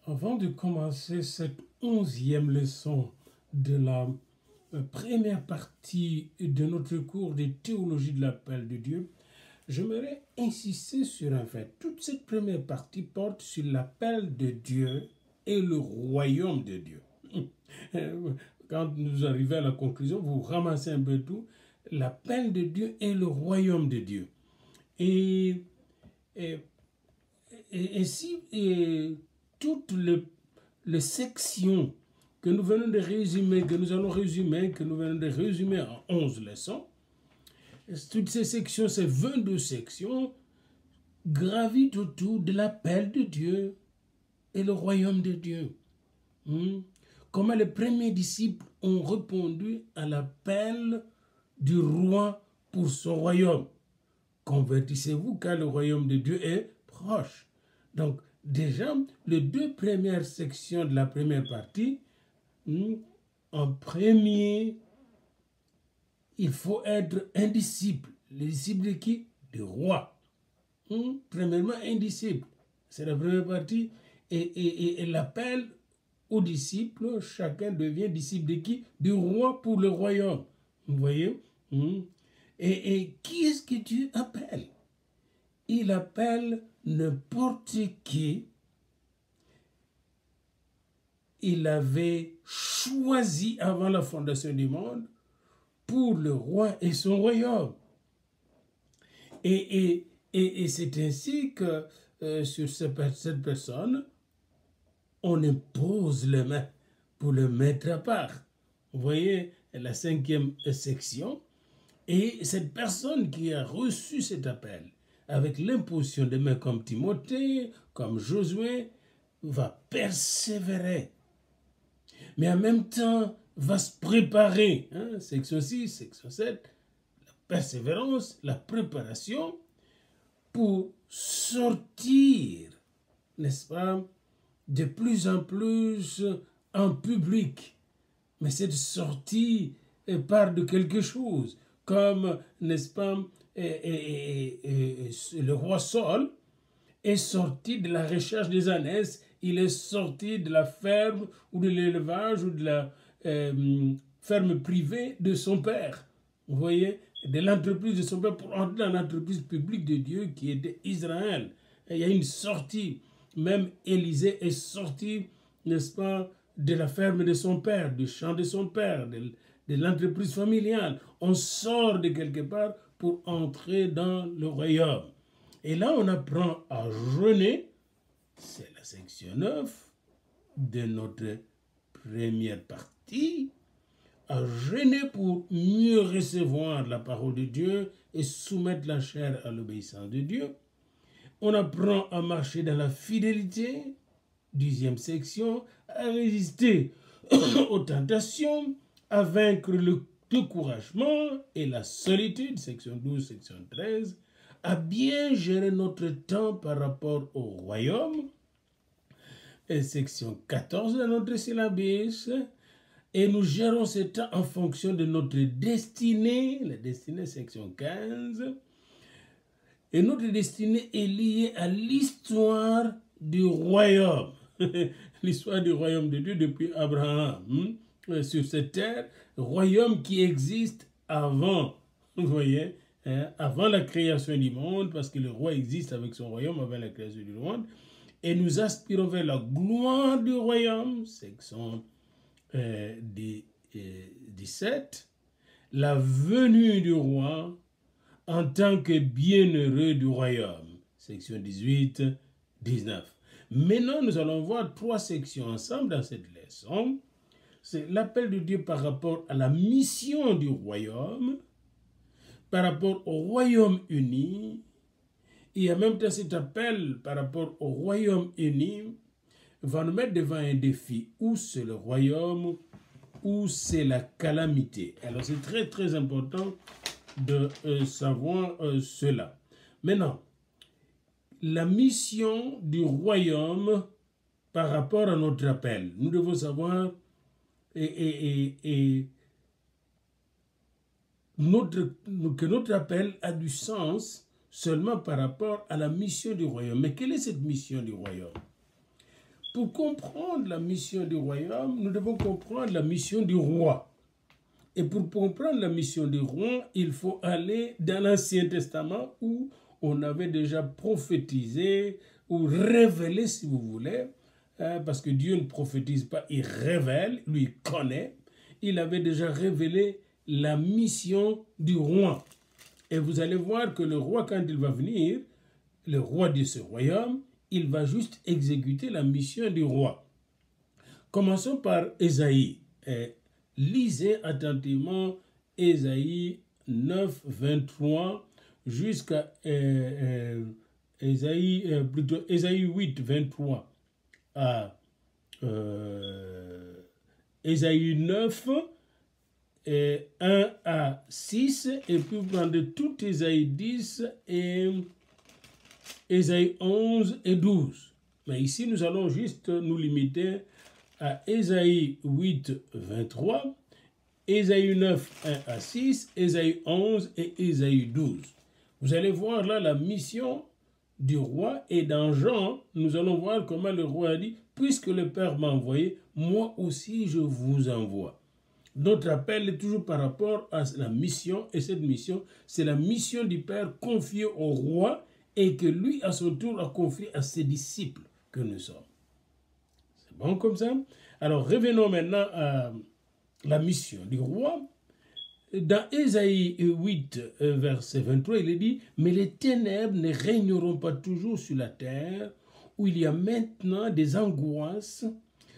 Avant de commencer cette 11e leçon de la première partie de notre cours de théologie de l'appel de Dieu, j'aimerais insister sur un fait. Toute cette première partie porte sur l'appel de Dieu et le royaume de Dieu. Quand nous arrivons à la conclusion, vous ramassez un peu tout, l'appel de Dieu et le royaume de Dieu. Et toutes les sections que nous venons de résumer, que nous venons de résumer en 11 leçons, toutes ces sections, ces 22 sections, gravitent autour de l'appel de Dieu et le royaume de Dieu. Comment les premiers disciples ont répondu à l'appel du roi pour son royaume. Convertissez-vous car le royaume de Dieu est proche. Donc, déjà, les deux premières sections de la première partie, en premier, il faut être un disciple. Le disciple de qui? Du roi. Premièrement, un disciple. C'est la première partie. Et l'appel aux disciples, chacun devient disciple de qui? Du roi pour le royaume. Vous voyez? Et qui est-ce que Dieu appelle? Il appelle n'importe qui. Il avait choisi avant la fondation du monde pour le roi et son royaume. Et c'est ainsi que sur cette personne, on impose les mains pour le mettre à part. Vous voyez la 5e section. Et cette personne qui a reçu cet appel, avec l'imposition des mains comme Timothée, comme Josué, va persévérer. Mais en même temps, va se préparer. Section 6, section 7, la persévérance, la préparation pour sortir, n'est-ce pas, de plus en plus en public. Mais cette sortie part de quelque chose. Comme, n'est-ce pas, le roi Saul est sorti de la recherche des ânesses, il est sorti de la ferme ou de l'élevage ou de la ferme privée de son père. Vous voyez, de l'entreprise de son père pour entrer dans l'entreprise publique de Dieu qui était Israël. Et il y a une sortie. Même Élisée est sorti, n'est-ce pas, de la ferme de son père, du champ de son père, de l'entreprise familiale. On sort de quelque part pour entrer dans le royaume. Et là, on apprend à jeûner. C'est la section 9 de notre première partie. À jeûner pour mieux recevoir la parole de Dieu et soumettre la chair à l'obéissance de Dieu. On apprend à marcher dans la fidélité. 10e section. À résister aux tentations, à vaincre le découragement et la solitude, section 12, section 13, à bien gérer notre temps par rapport au royaume, et section 14 de notre syllabus, et nous gérons ce temps en fonction de notre destinée, la destinée, section 15, et notre destinée est liée à l'histoire du royaume, l'histoire du royaume de Dieu depuis Abraham, sur cette terre, royaume qui existe avant, vous voyez, avant la création du monde, parce que le roi existe avec son royaume avant la création du monde, et nous aspirons vers la gloire du royaume, section 17, la venue du roi en tant que bienheureux du royaume, section 18, 19. Maintenant, nous allons voir 3 sections ensemble dans cette leçon. C'est l'appel de Dieu par rapport à la mission du royaume, par rapport au royaume uni, et en même temps cet appel par rapport au royaume uni va nous mettre devant un défi, où c'est le royaume, où c'est la calamité. Alors c'est très très important de savoir cela. Maintenant, la mission du royaume par rapport à notre appel. Nous devons savoir que notre appel a du sens seulement par rapport à la mission du royaume. Mais quelle est cette mission du royaume? pour comprendre la mission du royaume, nous devons comprendre la mission du roi. Et pour comprendre la mission du roi, il faut aller dans l'Ancien Testament où on avait déjà prophétisé ou révélé, si vous voulez, parce que Dieu ne prophétise pas, il révèle, lui il connaît. Il avait déjà révélé la mission du roi. Et vous allez voir que le roi, quand il va venir, le roi de ce royaume, il va juste exécuter la mission du roi. Commençons par Ésaïe. Lisez attentivement Ésaïe 9, 23 jusqu'à Ésaïe 8, 23 à Ésaïe 9, 1 à 6, et puis vous prenez tout Ésaïe 10 et Ésaïe 11 et 12. Mais ici, nous allons juste nous limiter à Ésaïe 8, 23, Ésaïe 9, 1 à 6, Ésaïe 11 et Ésaïe 12. Vous allez voir là la mission du roi, et dans Jean, nous allons voir comment le roi a dit, puisque le Père m'a envoyé, moi aussi je vous envoie. Notre appel est toujours par rapport à la mission, et cette mission, c'est la mission du Père confiée au roi, et que lui, à son tour, a confié à ses disciples que nous sommes. C'est bon comme ça? Alors, revenons maintenant à la mission du roi. Dans Ésaïe 8, verset 23, il est dit « Mais les ténèbres ne régneront pas toujours sur la terre, où il y a maintenant des angoisses.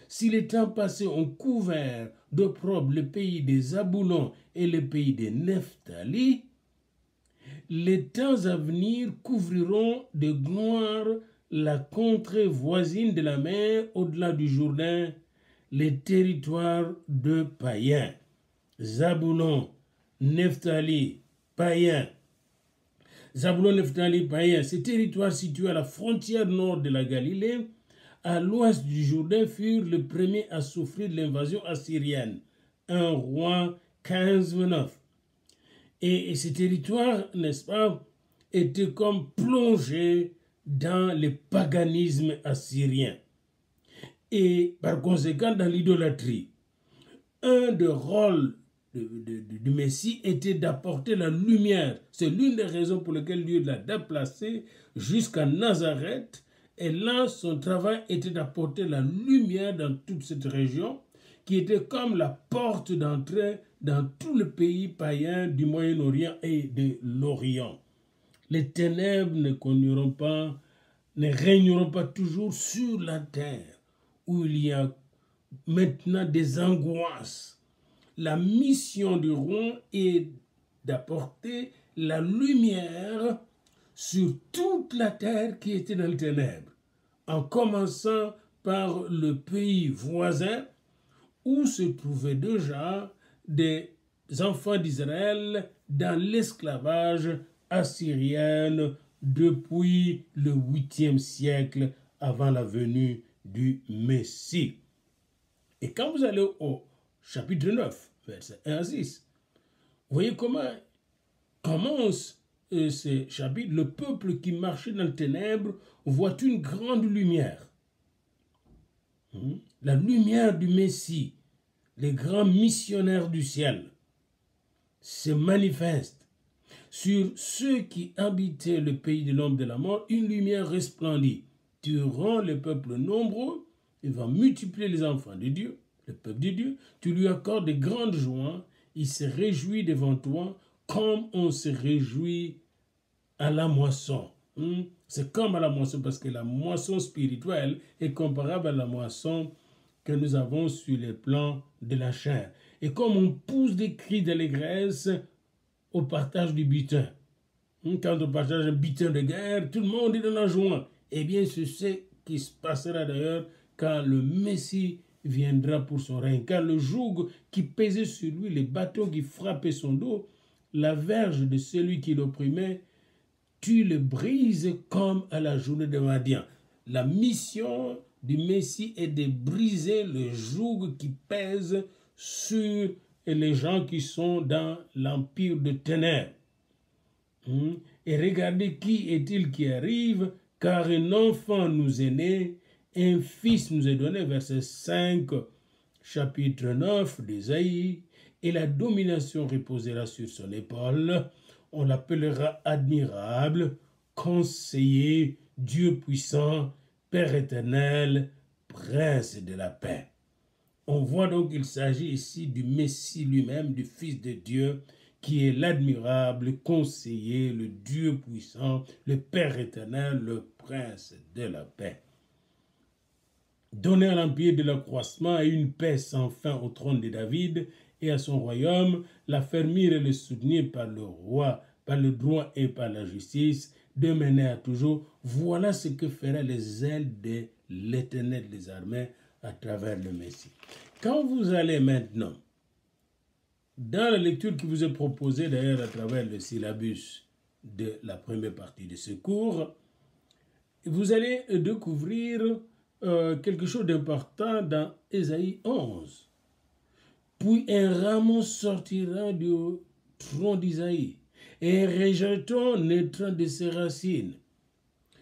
Si les temps passés ont couvert d'opprobre le pays des Zaboulons et le pays des Nephtali, les temps à venir couvriront de gloire la contrée voisine de la mer au-delà du Jourdain, les territoires de païens. Zaboulon, Nephtali, païens. Zaboulon, Nephtali, païens. Ces territoires situés à la frontière nord de la Galilée, à l'ouest du Jourdain, furent les premiers à souffrir de l'invasion assyrienne. 1 Roi 15, 9. Et ces territoires, n'est-ce pas, étaient comme plongés dans le paganisme assyrien. Et par conséquent, dans l'idolâtrie. Un des rôles du Messie était d'apporter la lumière. C'est l'une des raisons pour lesquelles Dieu l'a déplacé jusqu'à Nazareth. Et là, son travail était d'apporter la lumière dans toute cette région, qui était comme la porte d'entrée dans tout le pays païen du Moyen-Orient et de l'Orient. Les ténèbres ne régneront pas toujours sur la terre, où il y a maintenant des angoisses. La mission du roi est d'apporter la lumière sur toute la terre qui était dans les ténèbres, en commençant par le pays voisin où se trouvaient déjà des enfants d'Israël dans l'esclavage assyrien depuis le 8e siècle avant la venue du Messie. Et quand vous allez au chapitre 9, verset 1 à 6, vous voyez comment commence ce chapitre. Le peuple qui marchait dans les ténèbres voit une grande lumière. La lumière du Messie, les grands missionnaires du ciel, se manifeste. Sur ceux qui habitaient le pays de l'homme de la mort, une lumière resplendit. Tu rends le peuple nombreux, il va multiplier les enfants de Dieu, le peuple de Dieu. Tu lui accordes de grandes joies, il se réjouit devant toi comme on se réjouit à la moisson. C'est comme à la moisson, parce que la moisson spirituelle est comparable à la moisson que nous avons sur les plans de la chair. Et comme on pousse des cris d'allégresse au partage du butin. Quand on partage un butin de guerre, tout le monde est dans la joie. Eh bien, c'est ce qui se passera d'ailleurs quand le Messie viendra pour son règne. Quand le joug qui pesait sur lui, les bâtons qui frappaient son dos, la verge de celui qui l'opprimait, tu le brises comme à la journée de Madian. La mission du Messie est de briser le joug qui pèse sur les gens qui sont dans l'empire de ténèbres. Et regardez qui est-il qui arrive, car un enfant nous est né, un fils nous est donné, verset 5, chapitre 9 d'Ésaïe, et la domination reposera sur son épaule. On l'appellera admirable, conseiller, Dieu puissant, Père éternel, prince de la paix. On voit donc qu'il s'agit ici du Messie lui-même, du Fils de Dieu, qui est l'admirable conseiller, le Dieu puissant, le Père éternel, le prince de la paix. Donner à l'empire de l'accroissement et une paix sans fin au trône de David et à son royaume, l'affermir et le soutenir par le roi, par le droit et par la justice, de mener à toujours, voilà ce que fera les ailes de l'Éternel des armées à travers le Messie. Quand vous allez maintenant, dans la lecture qui vous est proposée d'ailleurs à travers le syllabus de la première partie de ce cours, vous allez découvrir quelque chose d'important dans Ésaïe 11. Puis un rameau sortira du tronc d'Isaïe, et un rejeton naîtra de ses racines.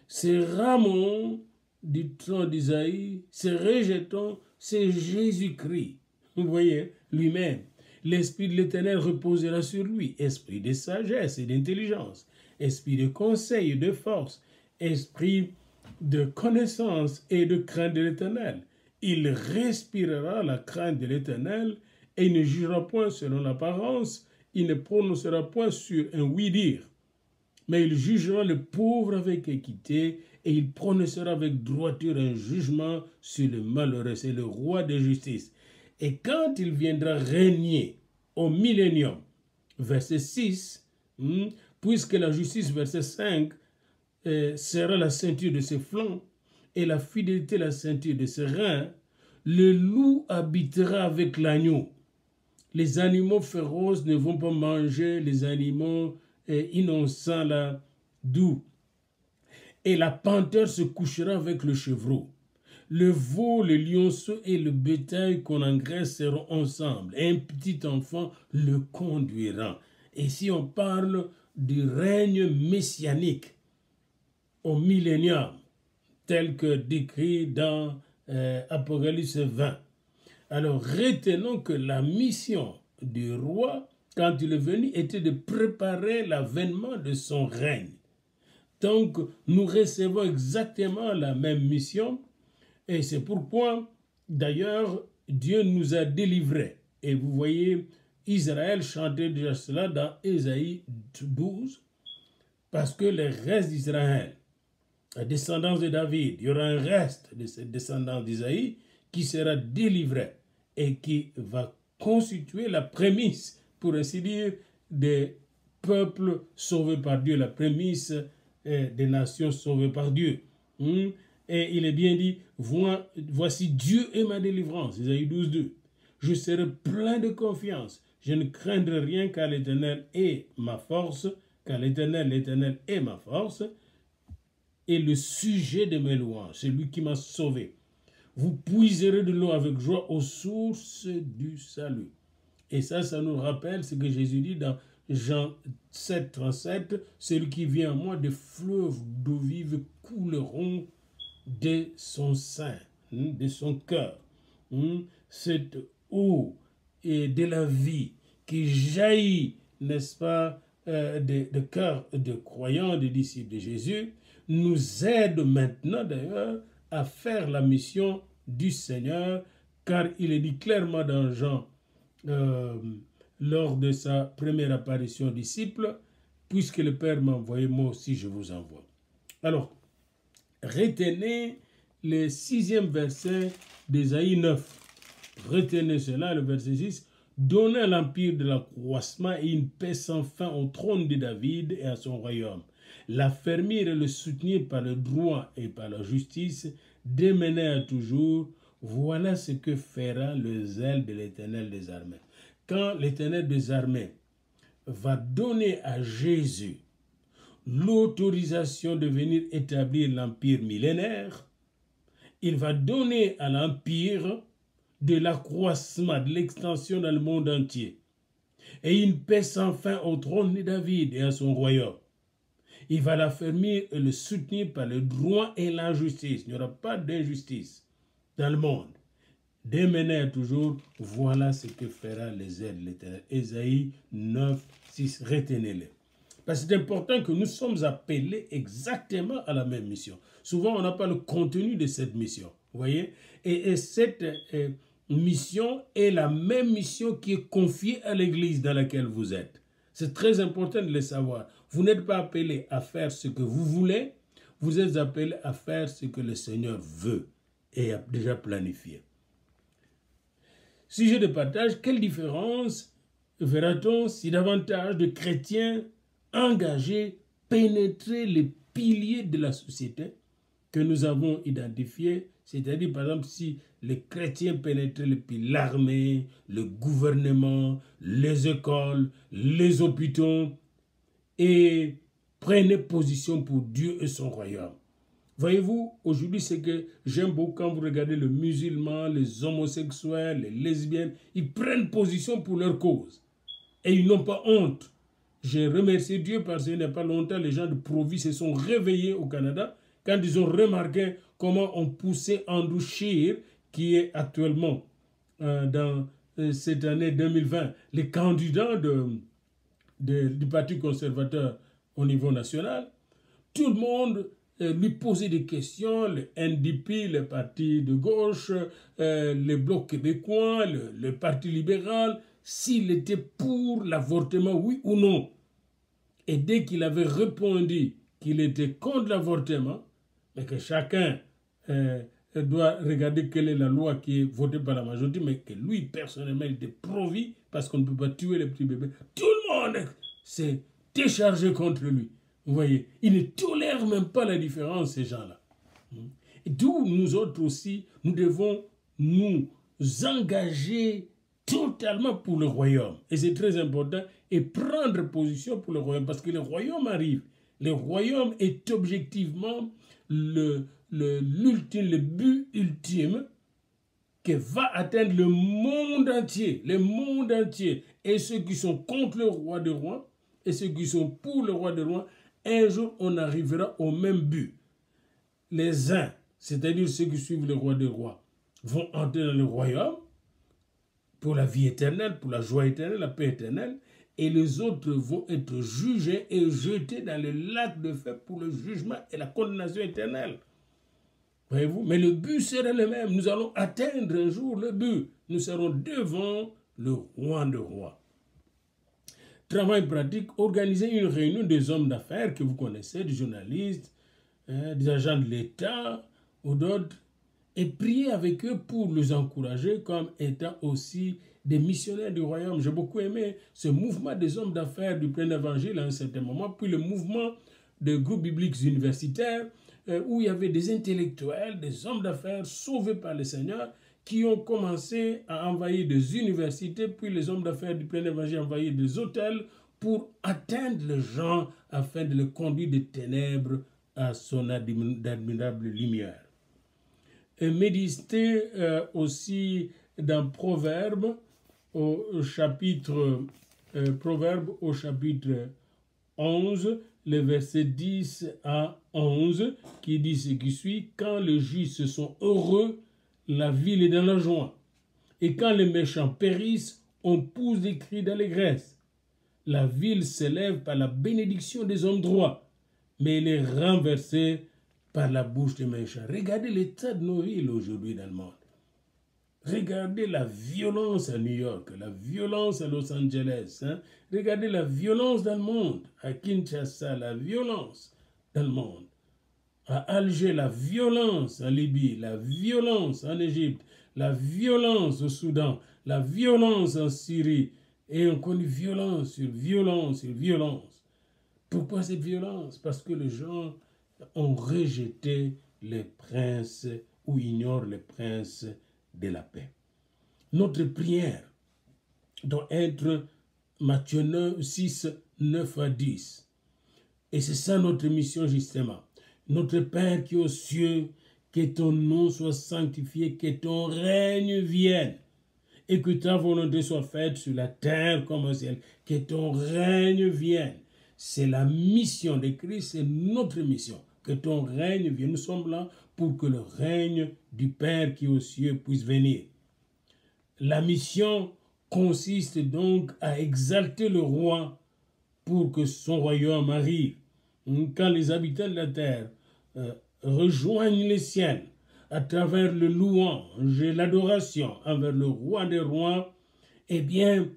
Ce rameau du tronc d'Isaïe, ce rejeton, c'est Jésus-Christ. Vous voyez, lui-même. L'Esprit de l'Éternel reposera sur lui, esprit de sagesse et d'intelligence, esprit de conseil et de force, esprit de connaissance et de crainte de l'Éternel. Il respirera la crainte de l'Éternel et il ne jugera point selon l'apparence, il ne prononcera point sur un oui-dire, mais il jugera le pauvre avec équité et il prononcera avec droiture un jugement sur le malheureux. C'est le roi de justice. Et quand il viendra régner au millénium, verset 6, puisque la justice, verset 5, sera la ceinture de ses flancs et la fidélité la ceinture de ses reins, le loup habitera avec l'agneau. Les animaux féroces ne vont pas manger les animaux innocents là, doux. Et la panthère se couchera avec le chevreau. Le veau, le lionceau et le bétail qu'on engraisse seront ensemble. Un petit enfant le conduira. Et si on parle du règne messianique au millénium, tel que décrit dans Apocalypse 20, alors retenons que la mission du roi, quand il est venu, était de préparer l'avènement de son règne. Donc, nous recevons exactement la même mission. Et c'est pourquoi, d'ailleurs, Dieu nous a délivrés. Et vous voyez, Israël chantait déjà cela dans Ésaïe 12, parce que les restes d'Israël, la descendance de David, il y aura un reste de cette descendance d'Isaïe qui sera délivré et qui va constituer la prémisse, pour ainsi dire, des peuples sauvés par Dieu, la prémisse des nations sauvées par Dieu. Et il est bien dit, voici Dieu est ma délivrance, Isaïe 12, 2. Je serai plein de confiance, je ne craindrai rien car l'Éternel est ma force, car l'Éternel est ma force, et le sujet de mes louanges, c'est lui qui m'a sauvé. Vous puiserez de l'eau avec joie aux sources du salut. Et ça nous rappelle ce que Jésus dit dans Jean 7, 37, celui qui vient à moi, des fleuves d'eau vive couleront de son sein, de son cœur. Cette eau et de la vie qui jaillit, n'est-ce pas, de cœur de croyants, des disciples de Jésus, nous aide maintenant d'ailleurs à faire la mission du Seigneur, car il est dit clairement dans Jean, lors de sa première apparition aux disciples, puisque le Père m'a envoyé, moi aussi je vous envoie. Alors, retenez le 6e verset d'Ésaïe 9. Retenez cela, le verset 6. Donnez à l'empire de l'accroissement et une paix sans fin au trône de David et à son royaume. L'affermir et le soutenir par le droit et par la justice, démener à toujours. Voilà ce que fera le zèle de l'Éternel des armées. Quand l'Éternel des armées va donner à Jésus l'autorisation de venir établir l'empire millénaire, il va donner à l'empire de l'accroissement, de l'extension dans le monde entier, et une paix sans fin au trône de David et à son royaume. Il va l'affermir et le soutenir par le droit et la justice. Il n'y aura pas d'injustice dans le monde. Dès maintenant toujours, voilà ce que fera les aides de l'Éternel. Ésaïe 9, 6, retenez-le. Parce que c'est important que nous sommes appelés exactement à la même mission. Souvent, on n'a pas le contenu de cette mission. Vous voyez? Et cette mission est la même mission qui est confiée à l'Église dans laquelle vous êtes. C'est très important de le savoir. Vous n'êtes pas appelé à faire ce que vous voulez, vous êtes appelé à faire ce que le Seigneur veut et a déjà planifié. Sujet de partage, quelle différence verra-t-on si davantage de chrétiens engagés pénétraient les piliers de la société que nous avons identifiés, c'est-à-dire par exemple si les chrétiens pénétraient l'armée, le gouvernement, les écoles, les hôpitaux et prenaient position pour Dieu et son royaume. Voyez-vous, aujourd'hui, c'est que j'aime beaucoup quand vous regardez les musulmans, les homosexuels, les lesbiennes, ils prennent position pour leur cause. Et ils n'ont pas honte. J'ai remercié Dieu parce qu'il n'y a pas longtemps, les gens de Provis se sont réveillés au Canada quand ils ont remarqué comment on poussait Andrew Scheer, qui est actuellement dans cette année 2020, le candidat du Parti conservateur au niveau national. Tout le monde lui posait des questions, le NDP, le parti de gauche, le Bloc québécois, le Parti libéral, s'il était pour l'avortement, oui ou non. Et dès qu'il avait répondu qu'il était contre l'avortement, mais que chacun doit regarder quelle est la loi qui est votée par la majorité, mais que lui, personnellement, il était pro-vie parce qu'on ne peut pas tuer les petits bébés. Tout le monde s'est déchargé contre lui. Vous voyez, ils ne tolèrent même pas la différence, ces gens-là. D'où nous autres aussi, nous devons nous engager totalement pour le royaume. Et c'est très important, et prendre position pour le royaume, parce que le royaume arrive. Le royaume est objectivement le but ultime que va atteindre le monde entier. Le monde entier. Et ceux qui sont contre le roi des rois, et ceux qui sont pour le roi des rois, un jour, on arrivera au même but. Les uns, c'est-à-dire ceux qui suivent le roi des rois, vont entrer dans le royaume pour la vie éternelle, pour la joie éternelle, la paix éternelle, et les autres vont être jugés et jetés dans le lac de feu pour le jugement et la condamnation éternelle. Voyez-vous? Mais le but sera le même. Nous allons atteindre un jour le but. Nous serons devant le roi des rois. Travail pratique, organiser une réunion des hommes d'affaires que vous connaissez, des journalistes, des agents de l'État ou d'autres, et prier avec eux pour les encourager comme étant aussi des missionnaires du royaume. J'ai beaucoup aimé ce mouvement des hommes d'affaires du plein évangile à un certain moment, puis le mouvement des groupes bibliques universitaires, où il y avait des intellectuels, des hommes d'affaires sauvés par le Seigneur, qui ont commencé à envahir des universités, puis les hommes d'affaires du plein évangile envahir des hôtels pour atteindre les gens afin de les conduire des ténèbres à son admirable lumière. Et méditer aussi dans Proverbes au chapitre 11, les versets 10 à 11, qui dit ce qui suit: quand les justes sont heureux, la ville est dans la joie. Et quand les méchants périssent, on pousse des cris d'allégresse. La ville s'élève par la bénédiction des hommes droits, mais elle est renversée par la bouche des méchants. Regardez l'état de nos villes aujourd'hui dans le monde. Regardez la violence à New York, la violence à Los Angeles. Regardez la violence dans le monde. À Kinshasa, la violence dans le monde. À Alger, la violence en Libye, la violence en Égypte, la violence au Soudan, la violence en Syrie. Et on connaît violence sur violence sur violence. Pourquoi cette violence? Parce que les gens ont rejeté les princes ou ignorent les princes de la paix. Notre prière doit être Matthieu 6, 9 à 10. Et c'est ça notre mission justement. Notre Père qui est aux cieux, que ton nom soit sanctifié, que ton règne vienne, et que ta volonté soit faite sur la terre comme au ciel. Que ton règne vienne. C'est la mission de Christ, c'est notre mission. Que ton règne vienne, nous sommes là pour que le règne du Père qui est aux cieux puisse venir. La mission consiste donc à exalter le roi pour que son royaume arrive. Quand les habitants de la terre rejoignent les siens à travers le louange et l'adoration envers le roi des rois, eh bien,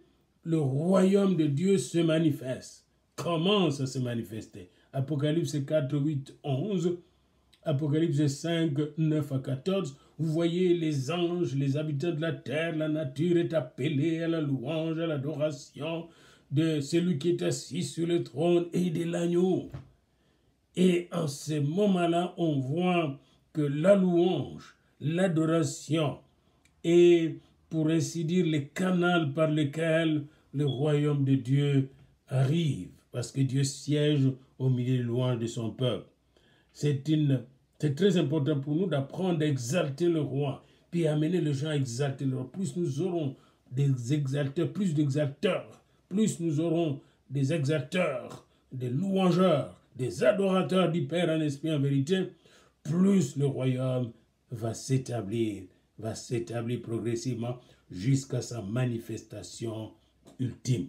le royaume de Dieu se manifeste. Commence à se manifester. Apocalypse 4, 8, 11, Apocalypse 5, 9 à 14, vous voyez les anges, les habitants de la terre, la nature est appelée à la louange, à l'adoration de celui qui est assis sur le trône et de l'agneau. Et en ce moment-là, on voit que la louange, l'adoration est, pour ainsi dire, le canal par lequel le royaume de Dieu arrive, parce que Dieu siège au milieu des louanges de son peuple. C'est très important pour nous d'apprendre à exalter le roi, puis amener les gens à exalter le roi. Plus nous aurons des exalteurs, plus d'exalteurs, plus nous aurons des exalteurs, des louangeurs, des adorateurs du Père en esprit en vérité, plus le royaume va s'établir progressivement jusqu'à sa manifestation ultime.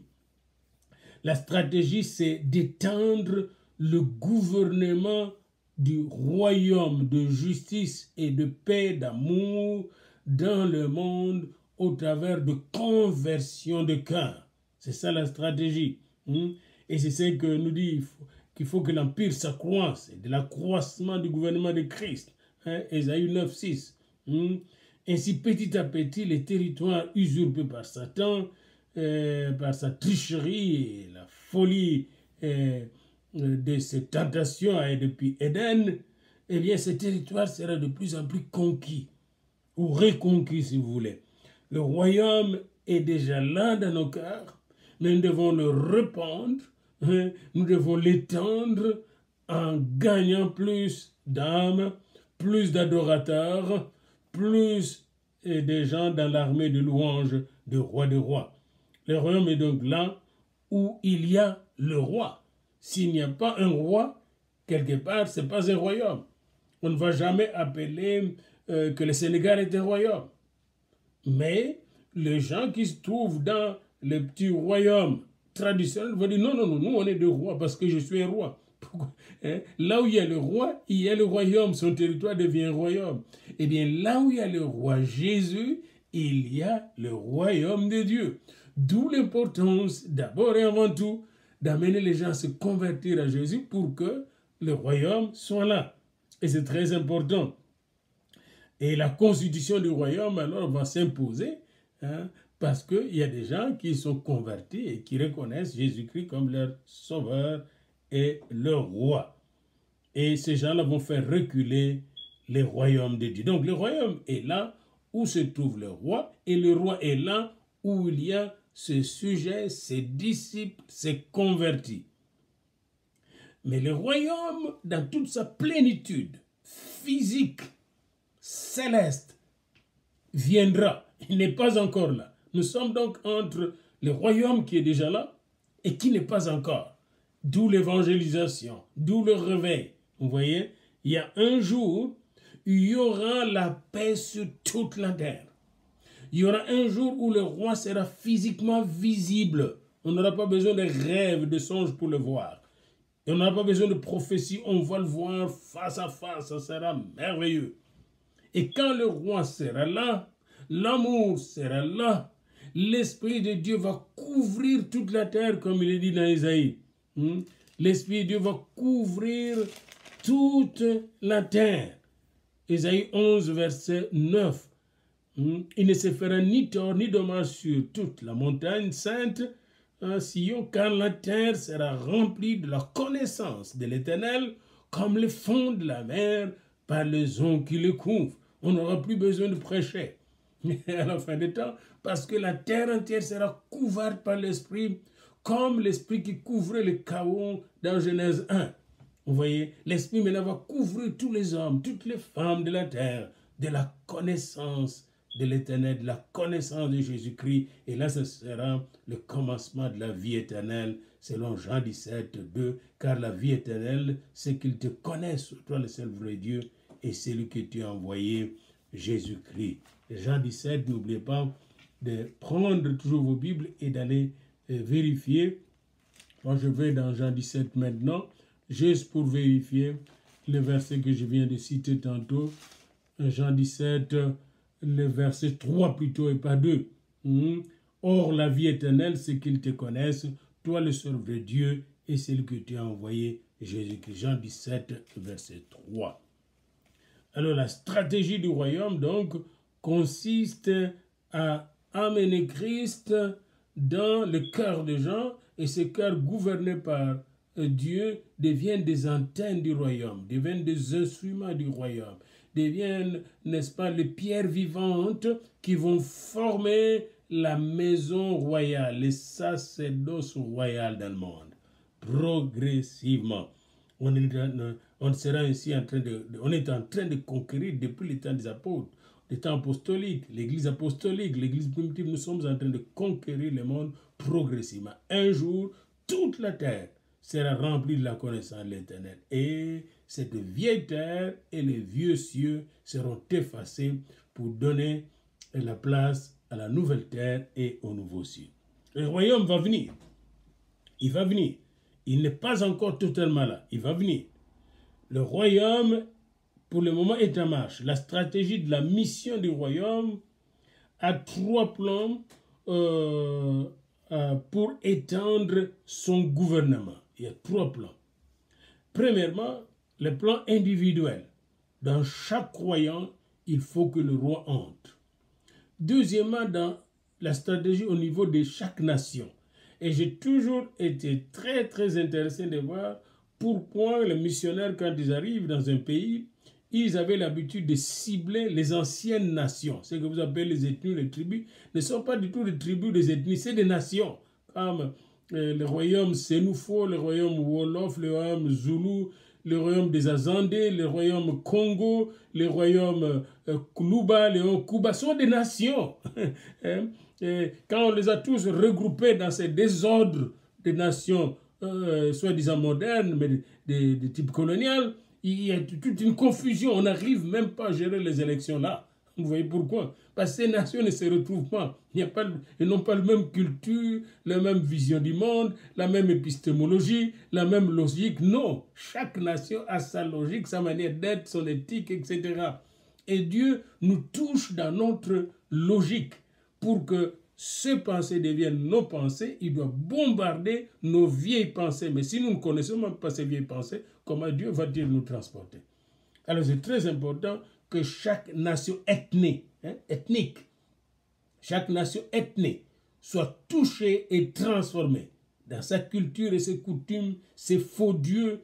La stratégie, c'est d'étendre le gouvernement du royaume de justice et de paix, d'amour dans le monde au travers de conversion de cœur. C'est ça la stratégie. Et c'est ce que nous dit qu'il faut que l'empire s'accroisse, de l'accroissement du gouvernement de Christ. Ésaïe 9, 6. Ainsi, petit à petit, les territoires usurpés par Satan, par sa tricherie et la folie de ses tentations depuis Éden, eh bien, ce territoire sera de plus en plus conquis, ou reconquis si vous voulez. Le royaume est déjà là dans nos cœurs, mais nous devons le répandre, nous devons l'étendre en gagnant plus d'âmes, plus d'adorateurs, plus de gens dans l'armée de louanges de roi de rois. Le royaume est donc là où il y a le roi. S'il n'y a pas un roi, quelque part, ce n'est pas un royaume. On ne va jamais appeler que le Sénégal est un royaume. Mais les gens qui se trouvent dans les petits royaumes traditionnels vont dire non, nous on est des rois parce que je suis un roi. Là où il y a le roi, il y a le royaume, son territoire devient un royaume. Eh bien, là où il y a le roi Jésus, il y a le royaume de Dieu. D'où l'importance, d'abord et avant tout, d'amener les gens à se convertir à Jésus pour que le royaume soit là. Et c'est très important. Et la constitution du royaume, alors, va s'imposer, parce qu'il y a des gens qui sont convertis et qui reconnaissent Jésus-Christ comme leur sauveur et leur roi. Et ces gens-là vont faire reculer les royaumes de Dieu. Donc, le royaume est là où se trouve le roi, et le roi est là où il y a ses sujets, ses disciples, ses convertis. Mais le royaume, dans toute sa plénitude physique, céleste, viendra. Il n'est pas encore là. Nous sommes donc entre le royaume qui est déjà là et qui n'est pas encore. D'où l'évangélisation, d'où le réveil. Vous voyez, il y a un jour, il y aura la paix sur toute la terre. Il y aura un jour où le roi sera physiquement visible. On n'aura pas besoin de rêves, de songes pour le voir. Et on n'aura pas besoin de prophéties, on va le voir face à face, ça sera merveilleux. Et quand le roi sera là, l'amour sera là, l'Esprit de Dieu va couvrir toute la terre, comme il est dit dans Isaïe. L'Esprit de Dieu va couvrir toute la terre. Isaïe 11, verset 9. Il ne se fera ni tort ni dommage sur toute la montagne sainte, Sion, car la terre sera remplie de la connaissance de l'Éternel, comme le fond de la mer par les eaux qui le couvrent. On n'aura plus besoin de prêcher à la fin des temps, parce que la terre entière sera couverte par l'Esprit, comme l'Esprit qui couvrait le chaos dans Genèse 1. Vous voyez, l'Esprit maintenant va couvrir tous les hommes, toutes les femmes de la terre, de la connaissance de l'Éternel, de la connaissance de Jésus-Christ. Et là, ce sera le commencement de la vie éternelle selon Jean 17, 2, car la vie éternelle, c'est qu'ils te connaissent, toi le seul vrai Dieu, et celui que tu as envoyé, Jésus-Christ. Jean 17, n'oubliez pas de prendre toujours vos Bibles et d'aller vérifier. Moi, je vais dans Jean 17 maintenant, juste pour vérifier le verset que je viens de citer tantôt. Jean 17, le verset 3 plutôt et pas 2. Or, la vie éternelle, c'est qu'ils te connaissent, toi le seul vrai Dieu, et celui que tu as envoyé, Jésus-Christ. Jean 17, verset 3. Alors, la stratégie du royaume, donc, consiste à amener Christ dans le cœur des gens, et ces cœurs gouvernés par Dieu deviennent des antennes du royaume, deviennent des instruments du royaume, deviennent, n'est-ce pas, les pierres vivantes qui vont former la maison royale, les sacerdoces royales dans le monde, progressivement. On sera ainsi on est en train de conquérir depuis le temps des apôtres, le temps apostolique, l'église primitive, nous sommes en train de conquérir le monde progressivement. Un jour, toute la terre sera remplie de la connaissance de l'Éternel. Et cette vieille terre et les vieux cieux seront effacés pour donner la place à la nouvelle terre et au nouveau ciel. Le royaume va venir. Il va venir. Il n'est pas encore totalement là. Il va venir. Le royaume, pour le moment, est en marche. La stratégie de la mission du royaume a 3 plans pour étendre son gouvernement. Il y a 3 plans. Premièrement, le plan individuel. Dans chaque croyant, il faut que le roi entre. Deuxièmement, dans la stratégie au niveau de chaque nation. Et j'ai toujours été très, très intéressé de voir pourquoi les missionnaires, quand ils arrivent dans un pays, ils avaient l'habitude de cibler les anciennes nations. Ce que vous appelez les ethnies, les tribus, ne sont pas du tout des tribus, des ethnies, c'est des nations. Comme le royaume Sénoufo, le royaume Wolof, le royaume Zoulou, le royaume des Azandés, le royaume Congo, le royaume Kuluba, le royaume Kuba, sont des nations. Et quand on les a tous regroupés dans ces désordres de nations, soi-disant modernes, mais de type colonial, il y a toute une confusion. On n'arrive même pas à gérer les élections là. Vous voyez pourquoi? Parce que ces nations ne se retrouvent pas. Ils n'ont pas la même culture, la même vision du monde, la même épistémologie, la même logique. Non, chaque nation a sa logique, sa manière d'être, son éthique, etc. Et Dieu nous touche dans notre logique. Pour que ces pensées deviennent nos pensées, il doit bombarder nos vieilles pensées. Mais si nous ne connaissons même pas ces vieilles pensées, comment Dieu va-t-il nous transporter? Alors c'est très important que chaque nation ethnique, chaque nation ethnique soit touchée et transformée dans sa culture et ses coutumes, ses faux dieux,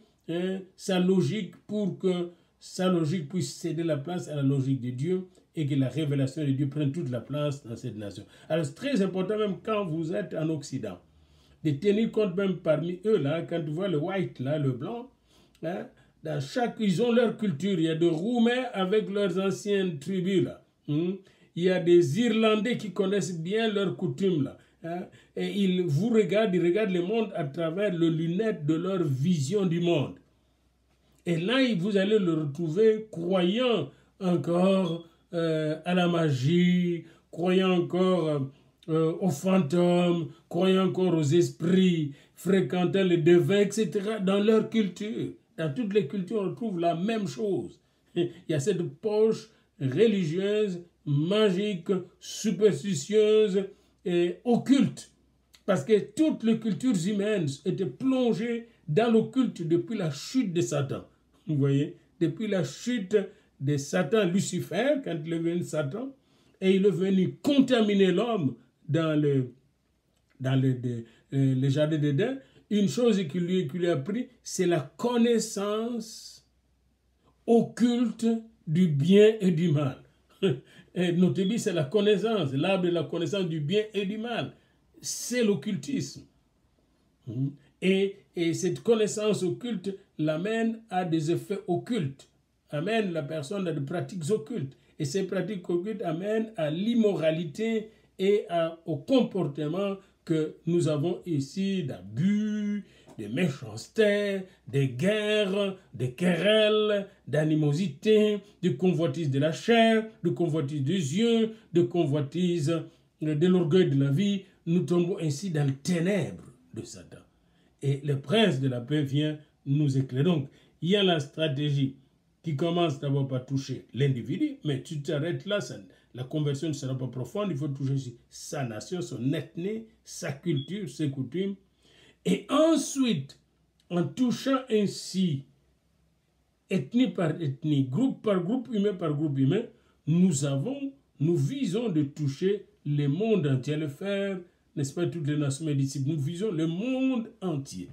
sa logique, pour que sa logique puisse céder la place à la logique de Dieu et que la révélation de Dieu prenne toute la place dans cette nation. Alors c'est très important, même quand vous êtes en Occident, de tenir compte même parmi eux, là, quand tu vois le white, là, le blanc, hein, dans ils ont leur culture. Il y a des Roumains avec leurs anciennes tribus, là. Il y a des Irlandais qui connaissent bien leurs coutumes, là. Hein, et ils regardent le monde à travers les lunettes de leur vision du monde. Et là, vous allez le retrouver croyant encore à la magie, croyant encore aux fantômes, croyant encore aux esprits, fréquentant les devins, etc. dans leur culture. Dans toutes les cultures, on retrouve la même chose. Il y a cette poche religieuse, magique, superstitieuse et occulte. Parce que toutes les cultures humaines étaient plongées dans l'occulte depuis la chute de Satan. Vous voyez, depuis la chute de Satan, Lucifer, quand il est venu Satan, et il est venu contaminer l'homme dans le jardin d'Éden, une chose qu'il lui a appris, c'est la connaissance occulte du bien et du mal. Et notez bien, c'est la connaissance, l'arbre de la connaissance du bien et du mal. C'est l'occultisme. Et cette connaissance occulte l'amène à des effets occultes, amène la personne à des pratiques occultes. Et ces pratiques occultes amènent à l'immoralité et au comportement que nous avons ici d'abus, de méchanceté, de guerres, de querelles, d'animosité, de convoitise de la chair, de convoitise des yeux, de convoitise de l'orgueil de la vie. Nous tombons ainsi dans les ténèbres de Satan. Et le prince de la paix vient nous éclairer. Donc, il y a la stratégie qui commence d'abord par toucher l'individu, mais tu t'arrêtes là, la conversion ne sera pas profonde, il faut toucher aussi sa nation, son ethnie, sa culture, ses coutumes. Et ensuite, en touchant ainsi, ethnie par ethnie, groupe par groupe humain par groupe humain, nous visons de toucher le monde entier, le faire, n'est-ce pas, toutes les nations et disciples. Nous visons le monde entier.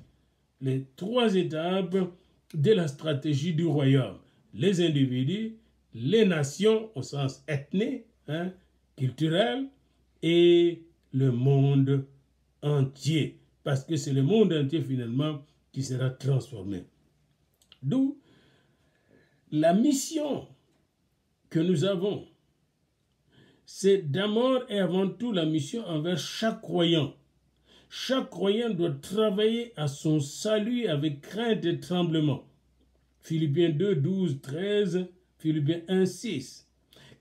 Les 3 étapes de la stratégie du royaume. Les individus, les nations au sens ethnique, culturel, et le monde entier. Parce que c'est le monde entier finalement qui sera transformé. D'où la mission que nous avons, c'est d'abord et avant tout la mission envers chaque croyant. Chaque croyant doit travailler à son salut avec crainte et tremblement. Philippiens 2, 12, 13, Philippiens 1, 6.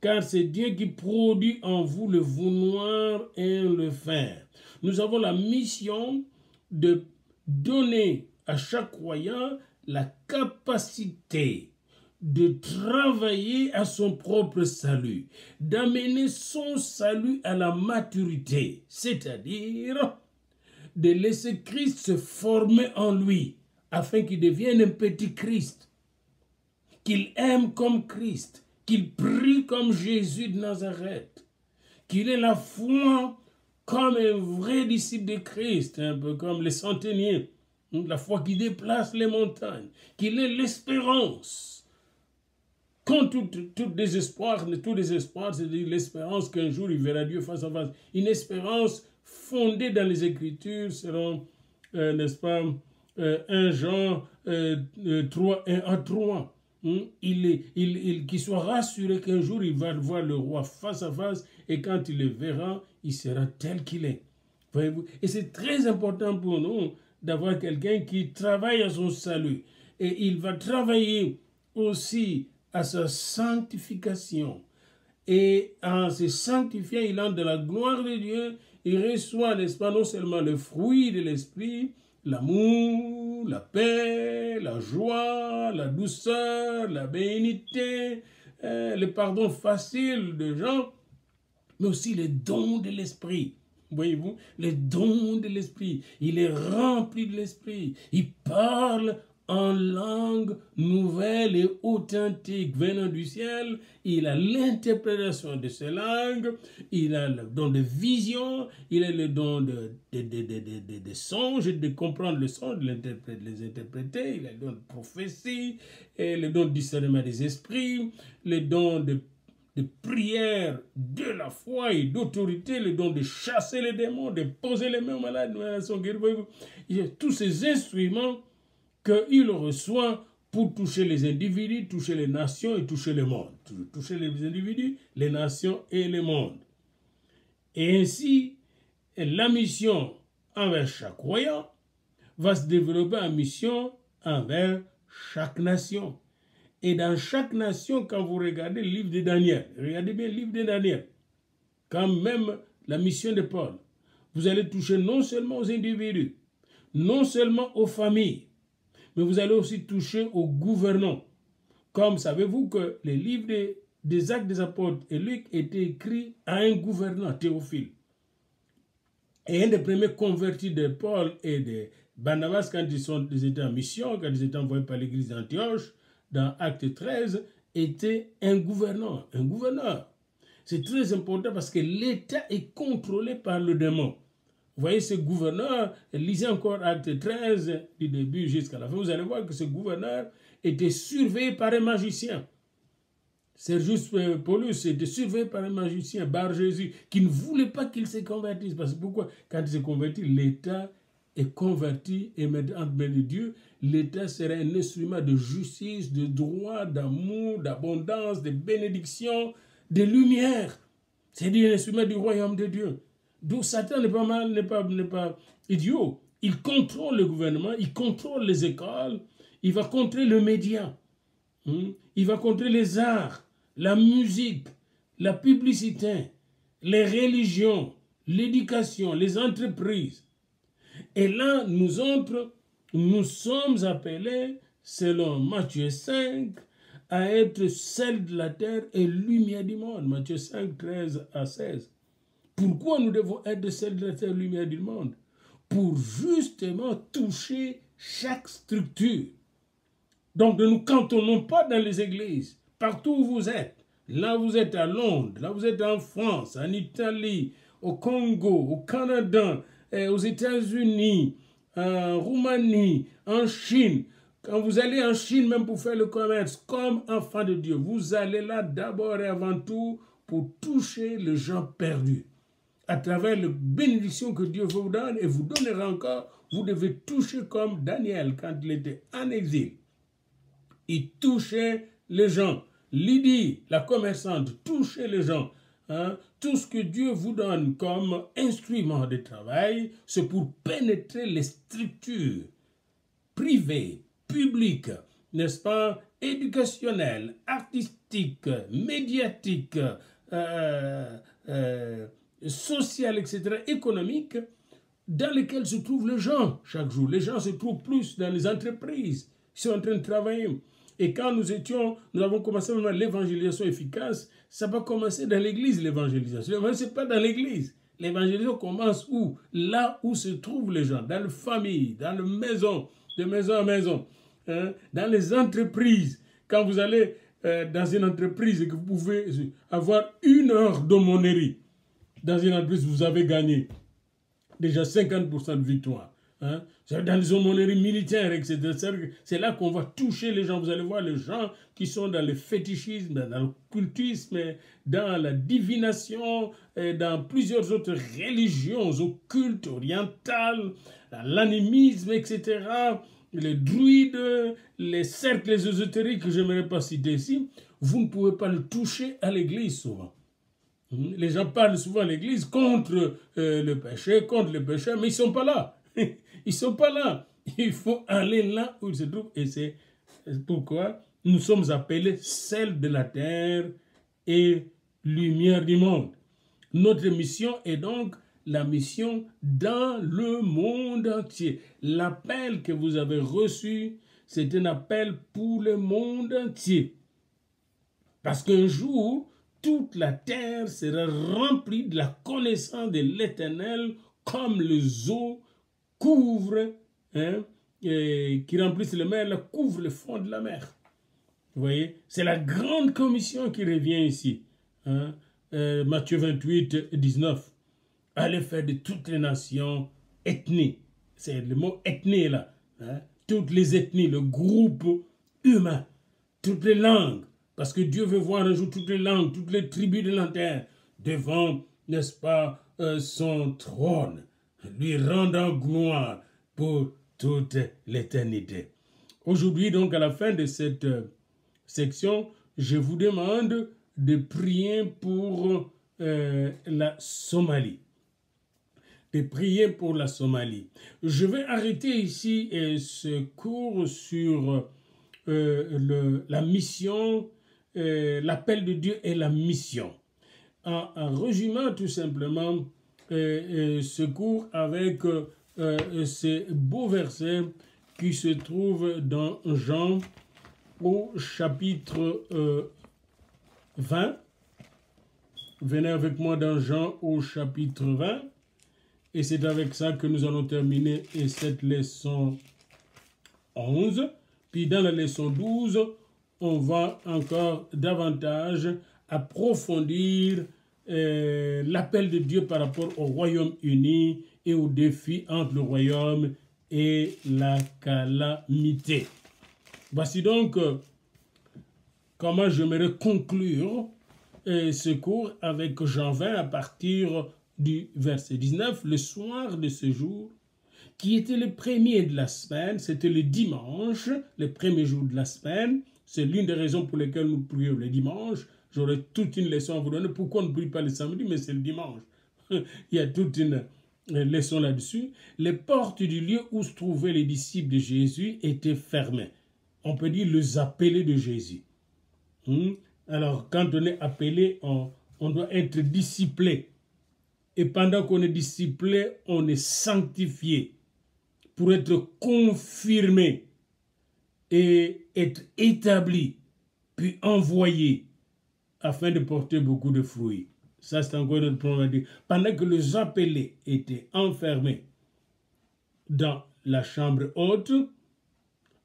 Car c'est Dieu qui produit en vous le vouloir et le faire. Nous avons la mission de donner à chaque croyant la capacité de travailler à son propre salut, d'amener son salut à la maturité, c'est-à-dire de laisser Christ se former en lui, afin qu'il devienne un petit Christ, qu'il aime comme Christ, qu'il prie comme Jésus de Nazareth, qu'il ait la foi comme un vrai disciple de Christ, un peu comme les centeniers, la foi qui déplace les montagnes, qu'il ait l'espérance. Quand tout désespoir, c'est-à-dire l'espérance qu'un jour il verra Dieu face à face. Une espérance fondée dans les Écritures selon, n'est-ce pas, 1 Jean 3, 1 à 3. Qu'il soit rassuré qu'un jour il va voir le roi face à face et quand il le verra, il sera tel qu'il est. Voyez-vous? Et c'est très important pour nous d'avoir quelqu'un qui travaille à son salut. Et il va travailler aussi à sa sanctification. Et en se sanctifiant, il entre de la gloire de Dieu, il reçoit, n'est-ce pas, non seulement le fruit de l'esprit, l'amour, la paix, la joie, la douceur, la bénignité, le pardon facile de gens, mais aussi les dons de l'esprit. Voyez-vous, les dons de l'esprit. Il est rempli de l'esprit. Il parle en langue nouvelle et authentique venant du ciel. Il a l'interprétation de ces langues. Il a le don de vision. Il a le don de songe, de comprendre le songe, de les interpréter. Il a le don de prophétie, et le don de discernement des esprits, le don de prière, de la foi et d'autorité, le don de chasser les démons, de poser les mains aux malades, il y a tous ces instruments qu'il reçoit pour toucher les individus, toucher les nations et toucher le monde. Toucher les individus, les nations et le monde. Et ainsi, la mission envers chaque croyant va se développer en mission envers chaque nation. Et dans chaque nation, quand vous regardez le livre de Daniel, regardez bien le livre de Daniel, quand même la mission de Paul, vous allez toucher non seulement aux individus, non seulement aux familles, mais vous allez aussi toucher aux gouvernants. Comme savez-vous que les livres des Actes des Apôtres et Luc étaient écrits à un gouvernant, Théophile. Et un des premiers convertis de Paul et de Barnabas, quand ils étaient en mission, quand ils étaient envoyés par l'église d'Antioche, dans Acte 13, était un gouverneur. Un gouverneur. C'est très important parce que l'État est contrôlé par le démon. Vous voyez, ce gouverneur, lisez encore Acte 13, du début jusqu'à la fin, vous allez voir que ce gouverneur était surveillé par un magicien. Sergius Paulus était surveillé par un magicien, Bar Jésus, qui ne voulait pas qu'il se convertisse. Parce que pourquoi? Quand il s'est converti, l'État est converti et entre mains de Dieu, l'État sera un instrument de justice, de droit, d'amour, d'abondance, de bénédiction, de lumière. C'est-à-dire un instrument du royaume de Dieu. D'où Satan n'est pas idiot. Il contrôle le gouvernement, il contrôle les écoles, il va contrôler le média, il va contrôler les arts, la musique, la publicité, les religions, l'éducation, les entreprises. Et là, nous autres, nous sommes appelés, selon Matthieu 5, à être sel de la terre et lumière du monde. Matthieu 5, 13 à 16. Pourquoi nous devons être sel de la terre et lumière du monde? Pour justement toucher chaque structure. Donc ne nous cantonnons pas dans les églises, partout où vous êtes. Là vous êtes à Londres, là vous êtes en France, en Italie, au Congo, au Canada, aux États-Unis, en Roumanie, en Chine. Quand vous allez en Chine, même pour faire le commerce, comme enfant de Dieu, vous allez là d'abord et avant tout pour toucher les gens perdus. À travers les bénédictions que Dieu vous donne et vous donnera encore, vous devez toucher comme Daniel quand il était en exil. Il touchait les gens. Lydie, la commerçante, touchait les gens. Tout ce que Dieu vous donne comme instrument de travail, c'est pour pénétrer les structures privées, publiques, n'est-ce pas, éducationnelles, artistiques, médiatiques, sociales, etc., économiques, dans lesquelles se trouvent les gens chaque jour. Les gens se trouvent plus dans les entreprises qui sont en train de travailler. Et quand nous avons commencé vraiment l'évangélisation efficace, ça va commencer dans l'église, l'évangélisation. Mais ce n'est pas dans l'église. L'évangélisation commence où? Là où se trouvent les gens, dans les familles, dans les maisons, de maison à maison, dans les entreprises. Quand vous allez dans une entreprise et que vous pouvez avoir 1 heure d'aumônerie, dans une entreprise, vous avez gagné déjà 50% de victoire. Dans les aumôneries militaires, etc. C'est là qu'on va toucher les gens. Vous allez voir les gens qui sont dans le fétichisme, dans l'occultisme, dans la divination, dans plusieurs autres religions occultes, orientales, l'animisme, etc. Les druides, les cercles ésotériques que je n'aimerais pas citer ici. Vous ne pouvez pas le toucher à l'église souvent. Les gens parlent souvent à l'église contre le péché, contre le péché, mais ils ne sont pas là. Ils ne sont pas là. Il faut aller là où ils se trouvent. Et c'est pourquoi nous sommes appelés sel de la terre et lumière du monde. Notre mission est donc la mission dans le monde entier. L'appel que vous avez reçu, c'est un appel pour le monde entier. Parce qu'un jour, toute la terre sera remplie de la connaissance de l'Éternel comme les eaux couvrent, qui remplissent la mer, couvrent le fond de la mer. Vous voyez, c'est la grande commission qui revient ici. Matthieu 28, 19. Allez faire de toutes les nations ethnies. C'est le mot ethnie là. Toutes les ethnies, le groupe humain, toutes les langues. Parce que Dieu veut voir un jour toutes les langues, toutes les tribus de la terre devant, n'est-ce pas, son trône, lui rendant gloire pour toute l'éternité. Aujourd'hui, donc, à la fin de cette section, je vous demande de prier pour la Somalie. De prier pour la Somalie. Je vais arrêter ici ce cours sur la mission, l'appel de Dieu et la mission. En résumant tout simplement ce cours avec ces beaux versets qui se trouvent dans Jean au chapitre 20. Venez avec moi dans Jean au chapitre 20. Et c'est avec ça que nous allons terminer cette leçon 11. Puis dans la leçon 12, on va encore davantage approfondir l'appel de Dieu par rapport au Royaume-Uni et au défi entre le royaume et la calamité. Voici donc comment j'aimerais conclure ce cours avec Jean 20 à partir du verset 19. Le soir de ce jour, qui était le premier de la semaine, c'était le dimanche, le premier jour de la semaine. C'est l'une des raisons pour lesquelles nous prions le dimanche. J'aurai toute une leçon à vous donner. Pourquoi on ne prie pas le samedi, mais c'est le dimanche. Il y a toute une laissons là-dessus, les portes du lieu où se trouvaient les disciples de Jésus étaient fermées. On peut dire les appelés de Jésus. Alors, quand on est appelé, on doit être disciplé. Et pendant qu'on est disciplé, on est sanctifié pour être confirmé et être établi, puis envoyé afin de porter beaucoup de fruits. Ça, c'est encore notre point à dire. Pendant que les appelés étaient enfermés dans la chambre haute,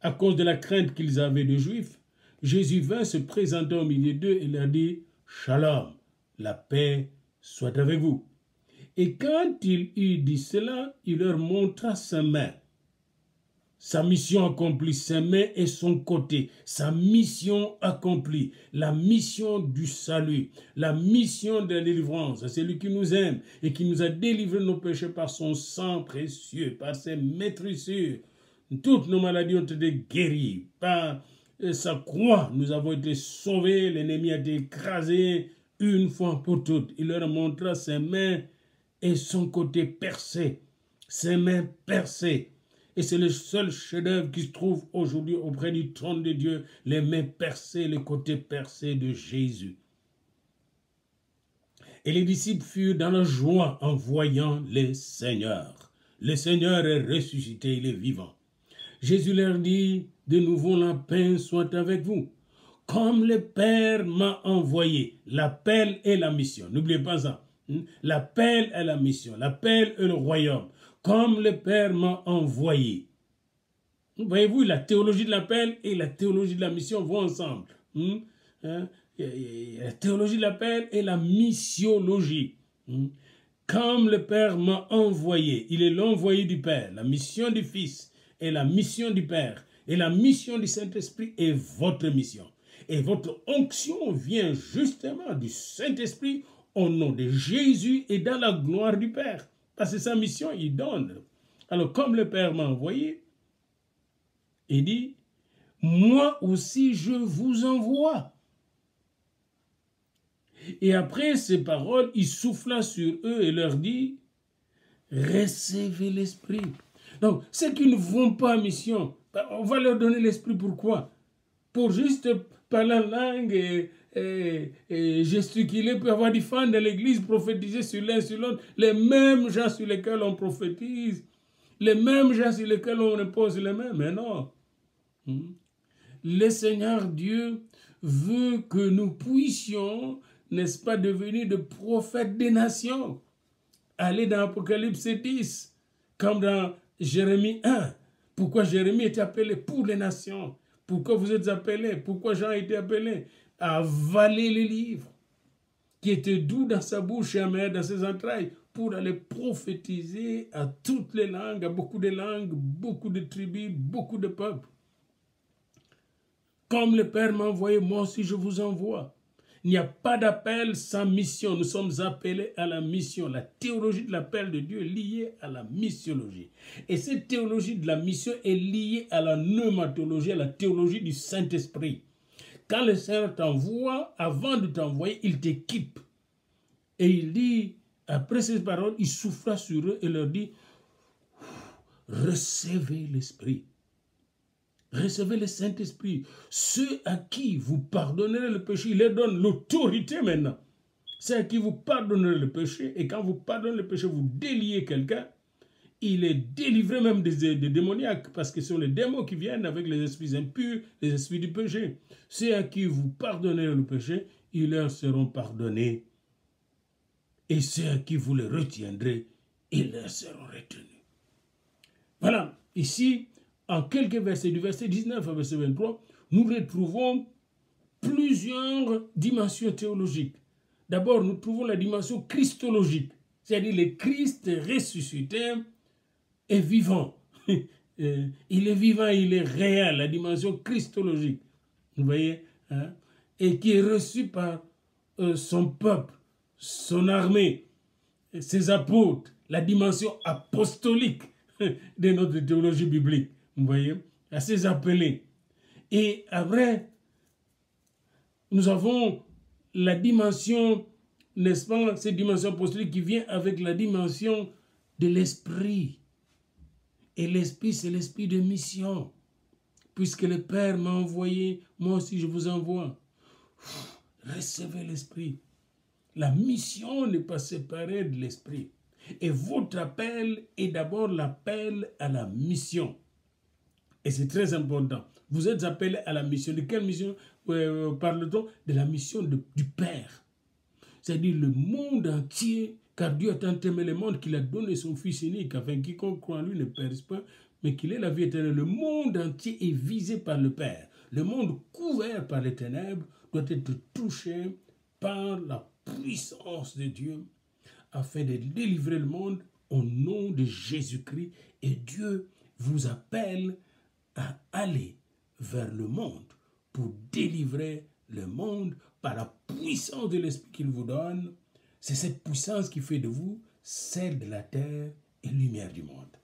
à cause de la crainte qu'ils avaient des Juifs, Jésus vint se présenter au milieu d'eux et leur dit « Shalom, la paix soit avec vous ». Et quand il eut dit cela, il leur montra sa main. Sa mission accomplie, sa main et son côté, sa mission accomplie, la mission du salut, la mission de la délivrance. C'est lui qui nous aime et qui nous a délivré de nos péchés par son sang précieux, par ses maîtrissures. Toutes nos maladies ont été guéries. Par sa croix, nous avons été sauvés, l'ennemi a été écrasé une fois pour toutes. Il leur montra ses mains et son côté percé, ses mains percées. Et c'est le seul chef-d'œuvre qui se trouve aujourd'hui auprès du trône de Dieu, les mains percées, les côtés percés de Jésus. Et les disciples furent dans la joie en voyant le Seigneur. Le Seigneur est ressuscité, il est vivant. Jésus leur dit, de nouveau la paix soit avec vous. Comme le Père m'a envoyé, l'appel et la mission. N'oubliez pas ça. L'appel est la mission, l'appel est le royaume. Comme le Père m'a envoyé. Voyez-vous, la théologie de l'appel et la théologie de la mission vont ensemble. La théologie de l'appel et la missiologie. Comme le Père m'a envoyé, il est l'envoyé du Père, la mission du Fils est la mission du Père, et la mission du Saint-Esprit est votre mission. Et votre onction vient justement du Saint-Esprit au nom de Jésus et dans la gloire du Père. Parce que sa mission, il donne. Alors, comme le Père m'a envoyé, il dit, moi aussi je vous envoie. Et après ces paroles, il souffla sur eux et leur dit, recevez l'Esprit. Donc, ceux qui ne vont pas en mission, on va leur donner l'Esprit. Pourquoi? Pour juste parler en langue et gesticuler, pour avoir du fan de l'église, prophétiser sur l'un sur l'autre, les mêmes gens sur lesquels on prophétise, les mêmes gens sur lesquels on impose les mains. Mais non. Le Seigneur Dieu veut que nous puissions, n'est-ce pas, devenir de prophètes des nations. Allez dans Apocalypse 10, comme dans Jérémie 1. Pourquoi Jérémie était appelé pour les nations? Pourquoi vous êtes appelés? Pourquoi Jean a été appelé? À avaler les livres, qui étaient doux dans sa bouche et amers dans ses entrailles, pour aller prophétiser à toutes les langues, à beaucoup de langues, beaucoup de tribus, beaucoup de peuples. Comme le Père m'a envoyé, moi aussi je vous envoie. Il n'y a pas d'appel sans mission. Nous sommes appelés à la mission. La théologie de l'appel de Dieu est liée à la missiologie. Et cette théologie de la mission est liée à la pneumatologie, à la théologie du Saint-Esprit. Quand le Seigneur t'envoie, avant de t'envoyer, il t'équipe. Et il dit, après ces paroles, il souffla sur eux et leur dit, recevez l'Esprit. Recevez le Saint-Esprit. Ceux à qui vous pardonnerez le péché, il leur donne l'autorité maintenant. Ceux à qui vous pardonnerez le péché, et quand vous pardonnez le péché, vous déliez quelqu'un, il est délivré même des démoniaques, parce que ce sont les démons qui viennent avec les esprits impurs, les esprits du péché. Ceux à qui vous pardonnerez le péché, ils leur seront pardonnés. Et ceux à qui vous les retiendrez, ils leur seront retenus. Voilà, ici, en quelques versets, du verset 19 au verset 23, nous retrouvons plusieurs dimensions théologiques. D'abord, nous trouvons la dimension christologique, c'est-à-dire le Christ ressuscité est vivant. Il est vivant, il est réel, la dimension christologique. Vous voyez, hein? Et qui est reçu par son peuple, son armée, ses apôtres, la dimension apostolique de notre théologie biblique. Vous voyez, à ses appelés. Et après, nous avons la dimension, n'est-ce pas, cette dimension apostolique qui vient avec la dimension de l'esprit. Et l'esprit, c'est l'esprit de mission. Puisque le Père m'a envoyé, moi aussi je vous envoie. Recevez l'esprit. La mission n'est pas séparée de l'esprit. Et votre appel est d'abord l'appel à la mission. Et c'est très important. Vous êtes appelé à la mission. De quelle mission parle-t-on? De la mission du Père. C'est-à-dire le monde entier, car Dieu a tant aimé le monde qu'il a donné son Fils unique, afin que quiconque croit en lui ne périsse pas, mais qu'il ait la vie éternelle. Le monde entier est visé par le Père. Le monde couvert par les ténèbres doit être touché par la puissance de Dieu, afin de délivrer le monde au nom de Jésus-Christ. Et Dieu vous appelle à aller vers le monde pour délivrer le monde par la puissance de l'Esprit qu'il vous donne. C'est cette puissance qui fait de vous celle de la terre et lumière du monde.